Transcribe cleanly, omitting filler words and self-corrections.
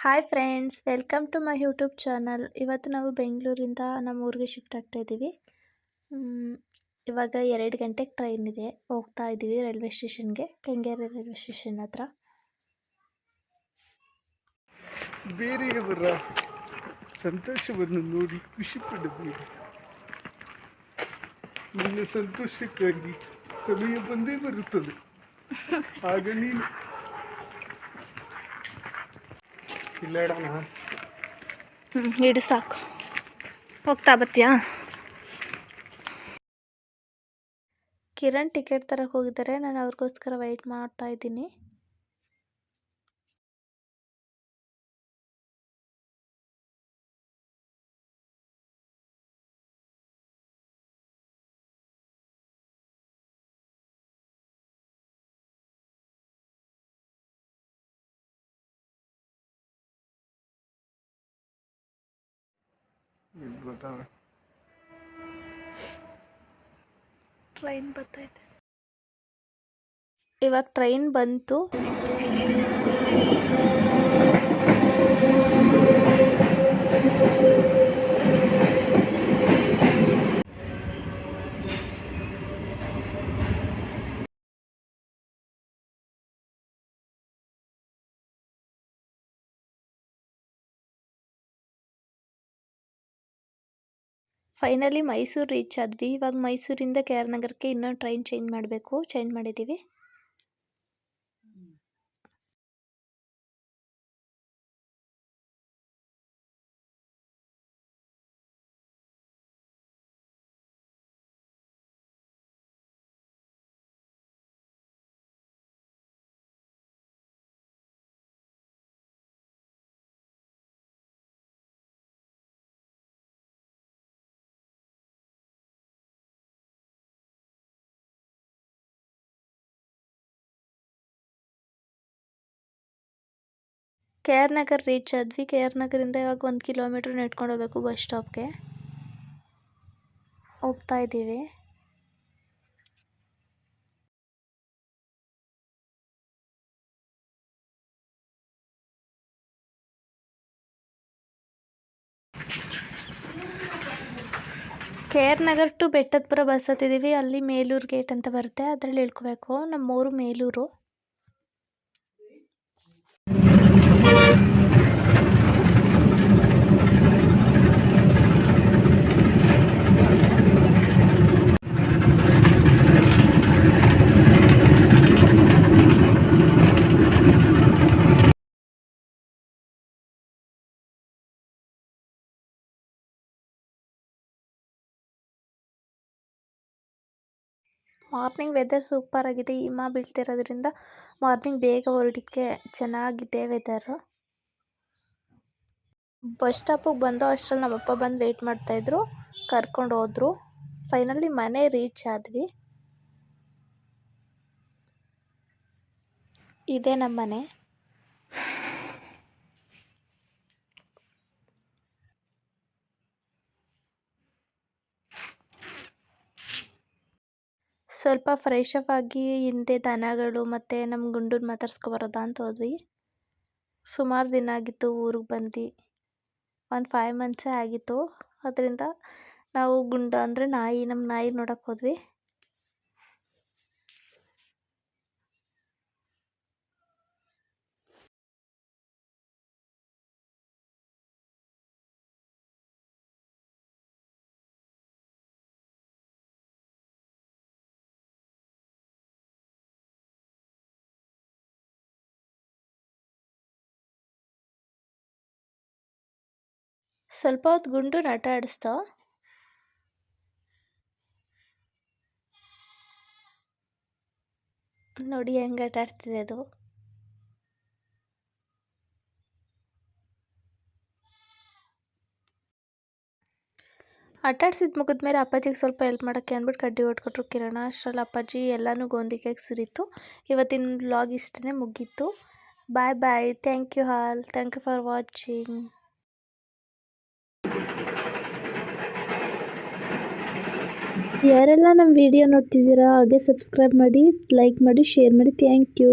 Hi friends, welcome to my YouTube channel. ಇವತ್ತು ನಾವು ಬೆಂಗಳೂರಿಂದ ನಮ್ಮ ಊರಿಗೆ ಶಿಫ್ಟ್ ಆಗ್ತಾ ಇದ್ದೀವಿ. ಇವಾಗ 2 ಗಂಟೆಗೆ ಟ್ರೈನ್ ಇದೆ. ಹೋಗ್ತಾ ಇದ್ದೀವಿ ರೈಲ್ವೆ ಸ್ಟೇಷನ್ಗೆ, ಕೆಂಗೇರಿ ರೈಲ್ವೆ ಸ್ಟೇಷನ್ ಹತ್ರ. ಬೇರೆಯವರ ಸಂತೋಷವನ್ನು ನೋಡಿ ಖುಷಿ ಪಡಬೇಕು. ನಿನ್ನ ಸಂತೋಷಕ್ಕಾಗಿ ಸಮಯ ಬಂದೇ ಬರುತ್ತದೆ. ಆಗ ನೀನು ಇಡು ಸಾಕು. ಹೋಗ್ತಾ ಬತ್ತೀಯಾ? ಕಿರಣ್ ಟಿಕೆಟ್ ತರಕ್ಕೆ ಹೋಗಿದ್ದಾರೆ. ನಾನು ಅವ್ರಿಗೋಸ್ಕರ ವೆಯ್ಟ್ ಮಾಡ್ತಾ ಇದ್ದೀನಿ. ಟ್ರೈನ್ ಬರ್ತೈತೆ. ಇವಾಗ ಟ್ರೈನ್ ಬಂತು. ಫೈನಲಿ ಮೈಸೂರು ರೀಚ್ ಆದ್ವಿ. ಇವಾಗ ಮೈಸೂರಿಂದ ಕೆ ಆರ್ ನಗರಕ್ಕೆ ಇನ್ನೊಂದು ಟ್ರೈನ್ ಚೇಂಜ್ ಮಾಡಿದ್ದೀವಿ. ಕೆ ಆರ್ ನಗರ್ ರೀಚ್ ಆದ್ವಿ. ಕೆ ಆರ್ ನಗರಿಂದ ಇವಾಗ 1 ಕಿಲೋಮೀಟ್ರ್ ನಡ್ಕೊಂಡು ಹೋಗ್ಬೇಕು ಬಸ್ ಸ್ಟಾಪ್ಗೆ. ಹೋಗ್ತಾ ಇದ್ದೀವಿ. ಕೆ ಆರ್ ನಗರ್ ಟು ಬೆಟ್ಟದಪುರ ಬಸ್ ಹತ್ತಿದ್ದೀವಿ. ಅಲ್ಲಿ ಮೇಲೂರು ಗೇಟ್ ಅಂತ ಬರುತ್ತೆ, ಅದರಲ್ಲಿ ಇಳ್ಕೋಬೇಕು. ನಮ್ಮೂರು ಮೇಲೂರು. ಮಾರ್ನಿಂಗ್ ವೆದರ್ ಸೂಪರ್ ಆಗಿದೆ. ಹಿಮ ಬೀಳ್ತಿರೋದ್ರಿಂದ ಮಾರ್ನಿಂಗ್ ಬೇಗ ಹೊರಡಕ್ಕೆ ಚೆನ್ನಾಗಿದೆ ವೆದರು. ಬಸ್ ಸ್ಟಾಪಿಗೆ ಬಂದೋ ಅಷ್ಟರಲ್ಲಿ ನಮ್ಮಪ್ಪ ಬಂದು ವೆಯ್ಟ್ ಮಾಡ್ತಾಯಿದ್ರು, ಕರ್ಕೊಂಡು ಹೋದ್ರು. ಫೈನಲಿ ಮನೆ ರೀಚ್ ಆದ್ವಿ. ಇದೇ ನಮ್ಮ ಮನೆ. ಸ್ವಲ್ಪ ಫ್ರೆಶ್ ಅಪ್ ಆಗಿ ಹಿಂದೆ ದನಗಳು ಮತ್ತು ನಮ್ಮ ಗುಂಡನ್ನ ಮಾತಾಡ್ಸ್ಕೊಬರೋದಾ ಅಂತ ಹೋದ್ವಿ. ಸುಮಾರು ದಿನ ಆಗಿತ್ತು ಊರಿಗೆ ಬಂದು. ಒಂದು 5 ಮಂತ್ಸೇ ಆಗಿತ್ತು. ಅದರಿಂದ ನಾವು ಗುಂಡ ಅಂದರೆ ನಮ್ಮ ನಾಯಿ ನೋಡೋಕೆ ಹೋದ್ವಿ. ಸ್ವಲ್ಪ ಹೊತ್ತು ಗುಂಡು ಆಟ ಆಡಿಸ್ತಾ. ನೋಡಿ ಹೆಂಗೆ ಆಟ ಆಡ್ತಿದೆ ಅದು. ಆಟ ಆಡ್ಸಿದ್ದು ಮುಗಿದ್ಮೇಲೆ ಅಪ್ಪಾಜಿಗೆ ಸ್ವಲ್ಪ ಹೆಲ್ಪ್ ಮಾಡೋಕ್ಕೆ ಅಂದ್ಬಿಟ್ಟು ಕಡ್ಡಿ ಹೊಟ್ಕೊಟ್ರು ಕಿರಣ. ಅಷ್ಟರಲ್ಲಿ ಅಪ್ಪಾಜಿ ಎಲ್ಲನೂ ಗೋಂದಿಗೆಗೆ ಸುರಿತು. ಇವತ್ತಿನ ವ್ಲಾಗ್ ಇಷ್ಟೇ ಮುಗೀತು. Bye bye. Thank you all. Thank you for watching. ಯಾರೆಲ್ಲ ನಮ್ಮ ವಿಡಿಯೋ ನೋಡ್ತಿದ್ದೀರಾ ಹಾಗೆ ಸಬ್ಸ್ಕ್ರೈಬ್ ಮಾಡಿ, ಲೈಕ್ ಮಾಡಿ, ಶೇರ್ ಮಾಡಿ. Thank you.